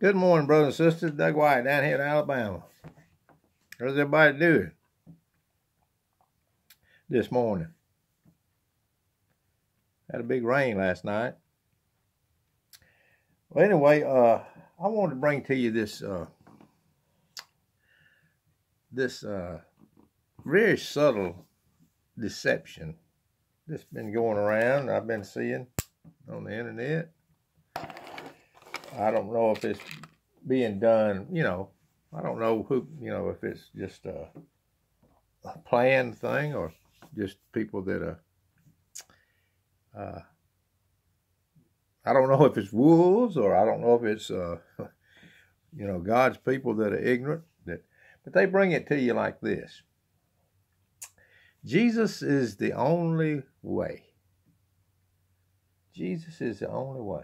Good morning, brothers and sisters. Doug White down here in Alabama. How's everybody doing this morning? Had a big rain last night. Well, anyway, I wanted to bring to you this very subtle deception that's been going around. I've been seeing on the internet. I don't know if it's being done, I don't know who, if it's just a planned thing or just people that I don't know if it's wolves or I don't know if it's, God's people that are ignorant. But they bring it to you like this. Jesus is the only way. Jesus is the only way.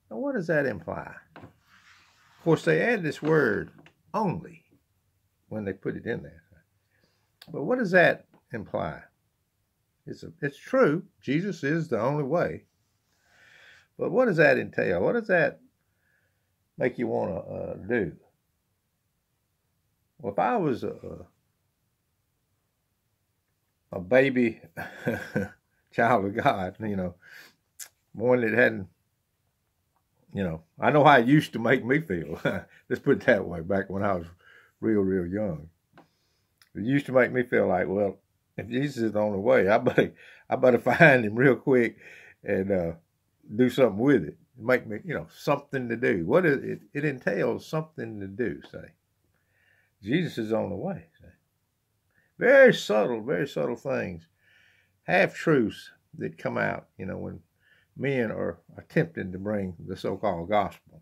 Now, what does that imply? Of course, they add this word only when they put it in there. But what does that imply? It's true. Jesus is the only way. But what does that entail? What does that make you want to do? Well, if I was a baby child of God, one that hadn't, I know how it used to make me feel. Let's put it that way, back when I was real young. It used to make me feel like, well, if Jesus is the only way, I better find him real quick and do something with it. Make me, something to do. What is it? It entails something to do, say. Jesus is the only way, say. Very subtle things. Half-truths that come out, when men are attempting to bring the so-called gospel.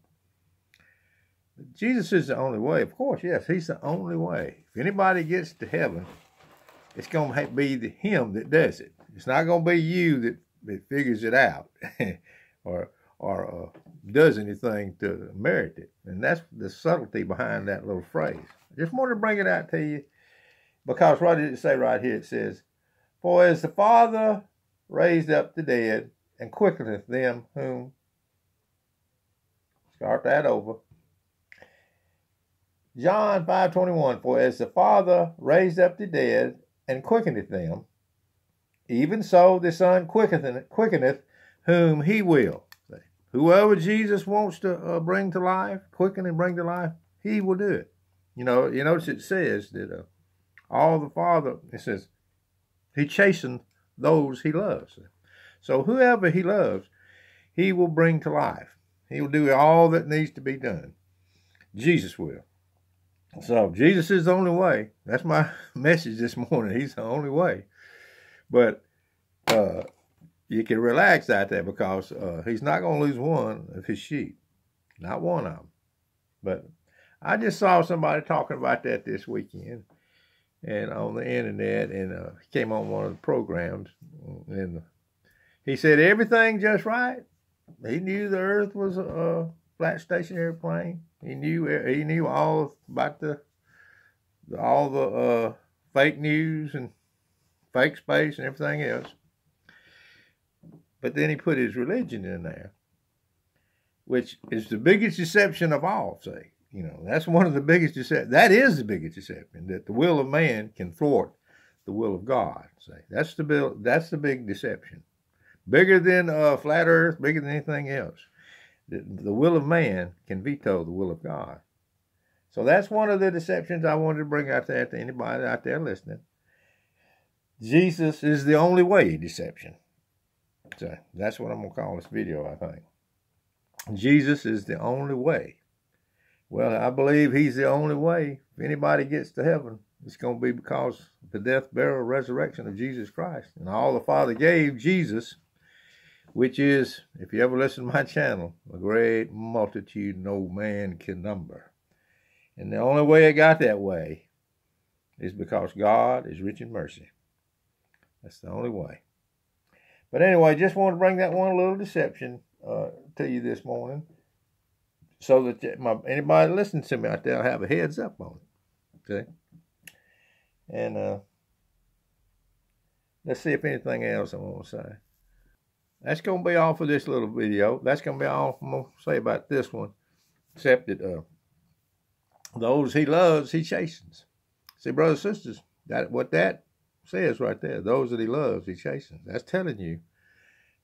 Jesus is the only way. Of course, yes, he's the only way. If anybody gets to heaven, it's going to be him that does it. It's not going to be you that figures it out or does anything to merit it. And that's the subtlety behind that little phrase. I just wanted to bring it out to you because what did it say right here? It says, "For as the Father raised up the dead and quickeneth them whom," start that over. John 5:21, "For as the Father raised up the dead and quickeneth them, even so the Son quickeneth whom he will." Whoever Jesus wants to bring to life, quicken and bring to life, he will do it. You notice it says that all the Father, it says, he chasteneth those he loves. So whoever he loves, he will bring to life. He will do all that needs to be done. Jesus will. So Jesus is the only way. That's my message this morning. He's the only way. But you can relax out there because he's not going to lose one of his sheep. Not one of them. But I just saw somebody talking about that this weekend and on the internet, and came on one of the programs, and he said everything just right. He knew the earth was a flat stationary plane. He knew all about all the fake news and fake space and everything else. But then he put his religion in there, which is the biggest deception of all, say. That's one of the biggest deceptions. That is the biggest deception, that the will of man can thwart the will of God, say. That's the big deception. Bigger than flat earth, bigger than anything else. The will of man can veto the will of God. So that's one of the deceptions I wanted to bring out there to anybody out there listening. Jesus is the only way deception. So that's what I'm going to call this video, I think. Jesus is the only way. Well, I believe he's the only way. If anybody gets to heaven, it's going to be because of the death, burial, resurrection of Jesus Christ. And all the Father gave Jesus, which is, if you ever listen to my channel, a great multitude no man can number. And the only way it got that way is because God is rich in mercy. That's the only way. But anyway, just want to bring that one little deception to you this morning, so that anybody listening to me out there will have a heads up on it. Okay? And let's see if anything else I want to say. that's going to be all for this little video. That's going to be all I'm going to say about this one, except that those he loves, he chastens. See, brothers and sisters, what that says right there, those that he loves, he chastens. That's telling you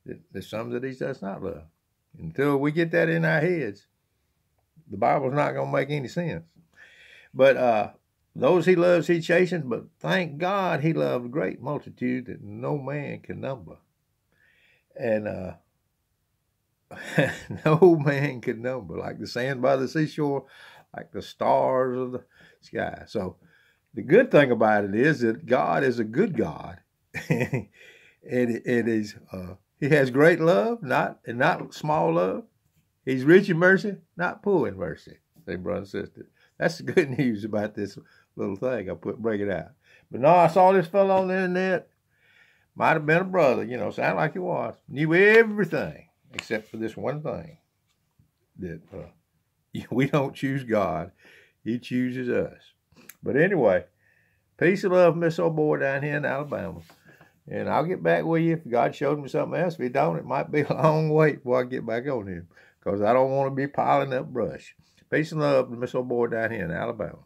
that there's some that he does not love. Until we get that in our heads, the Bible's not going to make any sense. But those he loves, he chastens. But thank God he loved a great multitude that no man can number. And no man can number, like the sand by the seashore, like the stars of the sky. So the good thing about it is that God is a good God. It is he has great love, not small love. He's rich in mercy, not poor in mercy. Say, brother and sister, that's the good news about this little thing. Break it out. But no, I saw this fellow on the internet. Might have been a brother, sounded like he was. Knew everything except for this one thing, that we don't choose God. He chooses us. But anyway, peace and love, Miss Old Boy down here in Alabama. And I'll get back with you if God showed me something else. If he don't, it might be a long wait before I get back on him, because I don't want to be piling up brush. Peace and love to Miss Old Boy down here in Alabama.